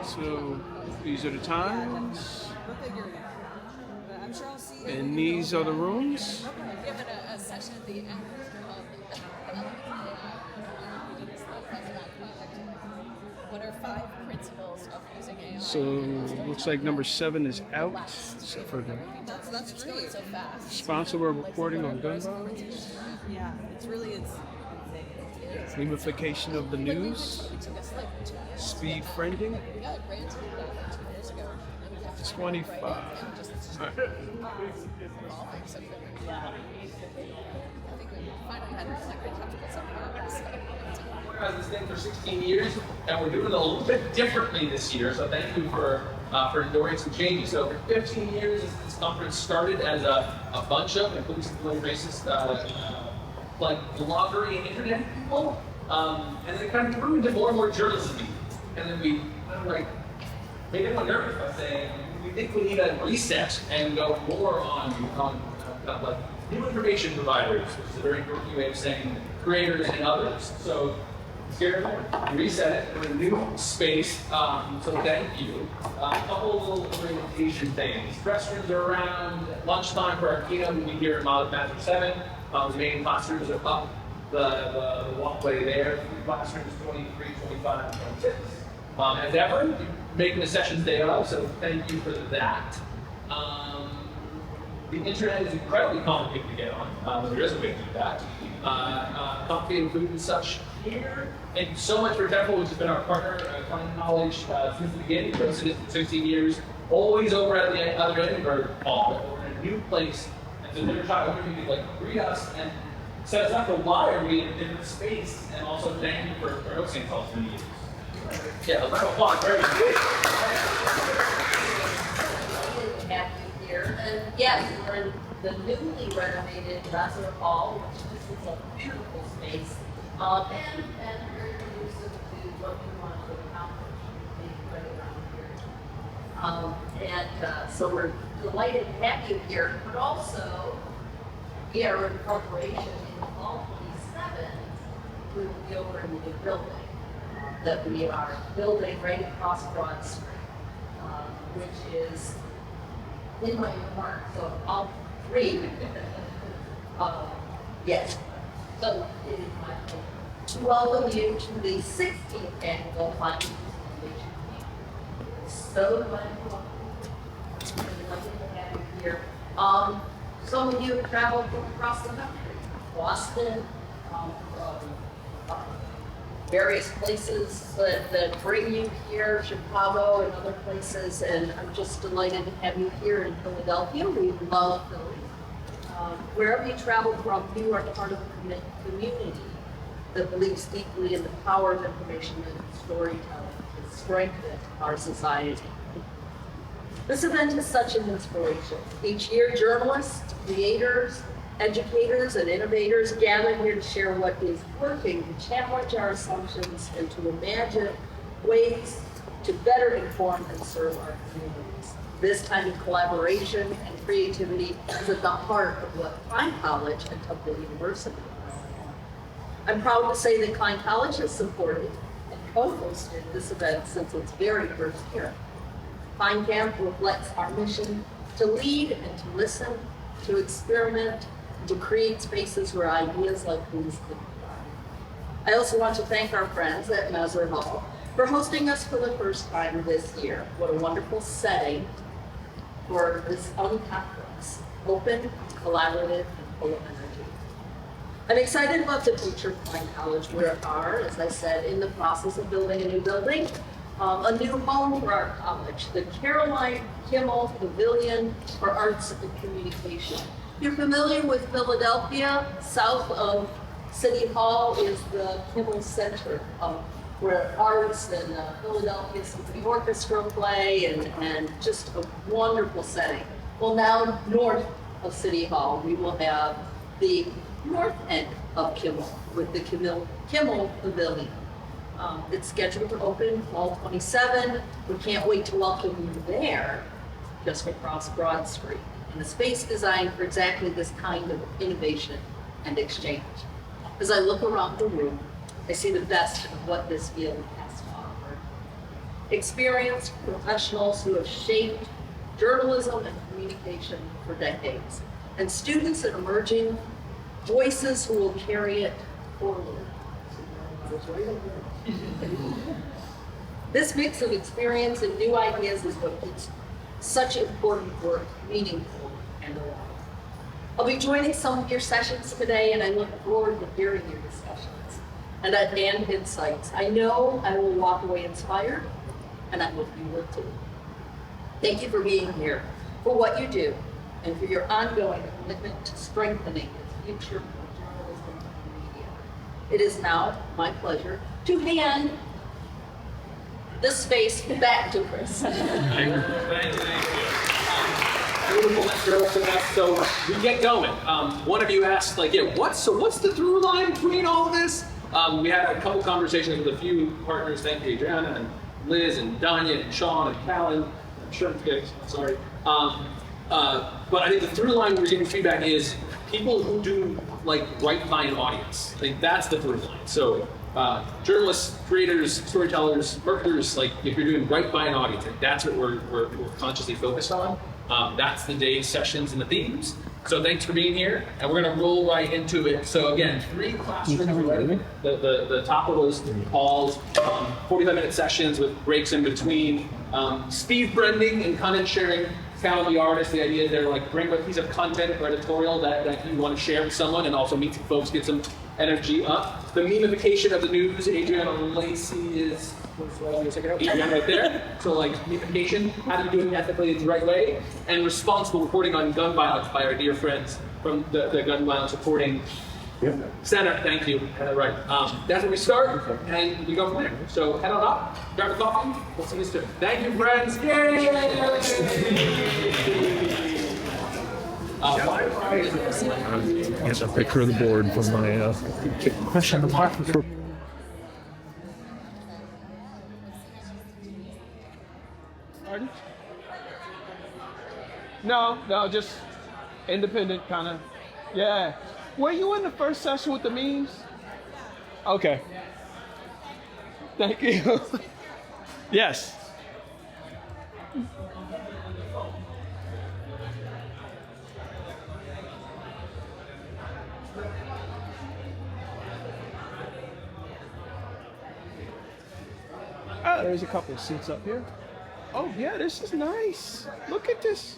So these are the times. And these are the rooms. Given a session at the end what are 5 principles of using AI? So looks like number 7 is out. Except for the That's great. So fast. responsible reporting on gun violence. Yeah, it's Gamification of the news. Speed friending. We got a grant 2 years ago. 25. All right. This thing for 16 years, and we're doing it a little bit differently this year. So thank you for enduring some changes. So for 15 years, this conference started as a bunch of, including some really racist, like bloggery and internet people, and then it kind of grew into more and more journalism. And then we kind of like made everyone nervous by saying we think we need a reset and go more on kind of like new information providers, which is a very important way of saying creators and others. So here, reset it. We're in a new space, so thank you. A couple of little orientation things. Restrooms are around lunchtime for our keynote. We'll be here in Master 7. The main classrooms are up the walkway there. 3 classrooms, 23, 25, 26. As ever, you're making the sessions day of, so thank you for that. The internet is incredibly complicated to get on, but there is a way to do that. Coffee and food and such here. Thank you so much for Temple, which has been our partner, Klein College, since the beginning. We've hosted it for 16 years. Always over at the other Edinburgh Hall, but we're in a new place. And so they're trying to maybe like greet us and set us up for why are we in a different space, and also thank you for hosting us all for years. Yeah, let's applause. Very good. Have you here. And yes, we're in the newly renovated Lazar Hall, which is a beautiful space, and very conducive to what we want to accomplish right around here. So we're delighted to have you here, but also we are in preparation in fall 27. We will be over in the new building that we are building right across Broad Street, which is in my remarks, so I'll read. Yes. So it is my pleasure to welcome you to the 16th annual Funding Foundation Meeting. So glad to have you here. Some of you have traveled from across the country, Boston, various places that bring you here, Chicago and other places, and I'm just delighted to have you here in Philadelphia. We love Philly. Wherever you travel from, you are part of a community that believes deeply in the power of information and storytelling to strengthen our society. This event is such an inspiration. Each year, journalists, creators, educators, and innovators gather here to share what is working, to challenge our assumptions, and to imagine ways to better inform and serve our communities. This kind of collaboration and creativity is at the heart of what Klein College and Temple University are. I'm proud to say that Klein College has supported and co-hosted this event since its very first year. Klein Camp reflects our mission to lead and to listen, to experiment, to create spaces where ideas like these can thrive. I also want to thank our friends at Mazur Hall for hosting us for the first time this year. What a wonderful setting for this conference, open, collaborative, and full of energy. I'm excited about the future of Klein College. We are, as I said, in the process of building a new building, a new home for our college, the Caroline Kimmel Pavilion for Arts and Communication. If you're familiar with Philadelphia, south of City Hall is the Kimmel Center, where arts and Philadelphia Symphony Orchestra play, and just a wonderful setting. Well, now north of City Hall, we will have the north end of Kimmel with the Kimmel Pavilion. It's scheduled to open fall 27. We can't wait to welcome you there, just across Broad Street, in a space designed for exactly this kind of innovation and exchange. As I look around the room, I see the best of what this field has to offer. experienced professionals who have shaped journalism and communication for decades, and students and emerging voices who will carry it forward. This mix of experience and new ideas is what keeps such important work meaningful and alive. I'll be joining some of your sessions today, and I look forward to hearing your discussions and insights. I know I will walk away inspired, and I hope you will too. Thank you for being here, for what you do, and for your ongoing commitment to strengthening the future of journalism and media. It is now my pleasure to hand this space back to Chris. Thank you. Beautiful introduction. So we get going. One of you asked, like, yeah, what's the through line between all of this? We had a couple conversations with a few partners. Thank you, Adriana and Liz and Danya and Sean and Callan. I'm sure I'm forgetting. Sorry. But I think the through line we're getting feedback is people who do like right by an audience. I think that's the through line. So journalists, creators, storytellers, marketers, like if you're doing right by an audience, like, that's what we're consciously focused on. That's the day's sessions and the themes. So thanks for being here, and we're gonna roll right into it. So again, 3 classrooms. The top of those calls, 45-minute sessions with breaks in between. Speed blending and content sharing. Kind of the artist, the idea is they're like bring a piece of content or editorial that you want to share with someone, and also meet some folks, get some energy up. The memification of the news. Adriana Lacey is Adriana right there. So like memification, how do you do it ethically the right way? And responsible reporting on gun violence by our dear friends from the Gun Violence Reporting Center. Thank you. Right. That's where we start, and we go from there. So head on up, grab a coffee. We'll see you soon. Thank you, friends. Yay! Get a picture of the board from my question mark. Pardon? No, just independent kind of. Yeah. Were you in the first session with the memes? Okay. Thank you. Yes. Oh, there's a couple of seats up here. Oh yeah, this is nice. Look at this.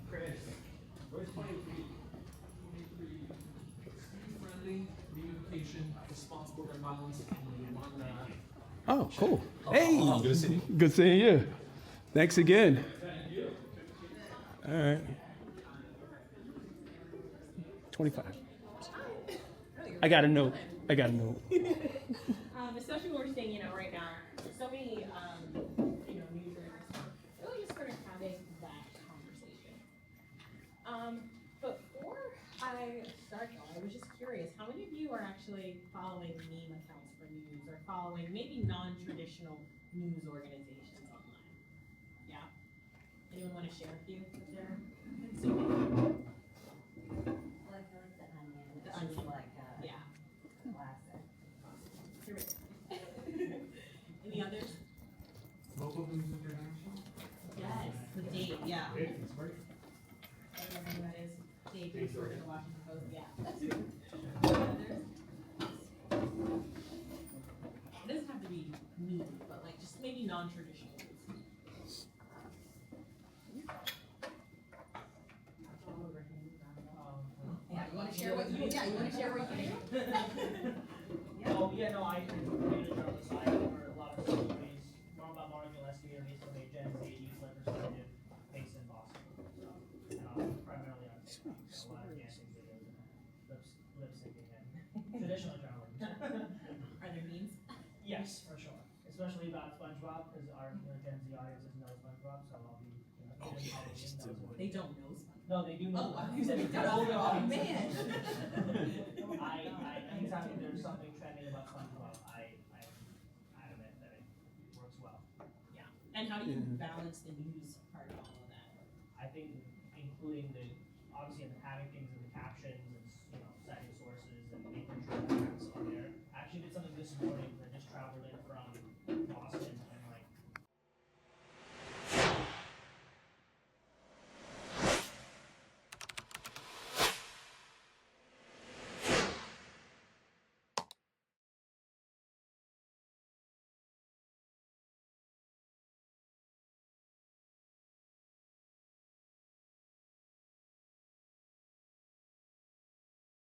Chris, where's 23? 23 friendly, communication, responsible gun violence, and one. Oh, cool. Hey, good to see you. Good seeing you. Thanks again. Thank you. All right. 25. I got a note. Especially when we're saying, right now, so many, newsrooms really just sort of having that conversation. But before I start, I was just curious, how many of you are actually following meme accounts for news or following maybe non-traditional news organizations online? Yeah? Anyone want to share a few of their consuming? Well, I feel like the Onion. The It's Onion. just like Yeah. classic. Any others? Local News International? Yes, the Dave, yeah. I don't know who that is. Dave, who's working at the Washington Post, yeah. Any others? It doesn't have to be non-traditional. Yeah, you want to share what you? Yeah, you want to share what you do? Oh, yeah, no, I created a journalist. I cover a lot of stories, more about marginal estimator, basically Gen Z, youth representative, based in Boston. So, primarily on TikTok. So a lot of dancing videos and lip syncing and traditional journalism. Are there memes? Yes, for sure. Especially about SpongeBob, because our Gen Z audience doesn't know SpongeBob, so I'll be. They don't know SpongeBob. No, they do know. Oh, you said they don't. Oh man. Anytime there's something trending about SpongeBob, I'm adamant that it works well. Yeah. And how do you balance the news part of all of that? I think including obviously having things in the captions and citing sources and making sure that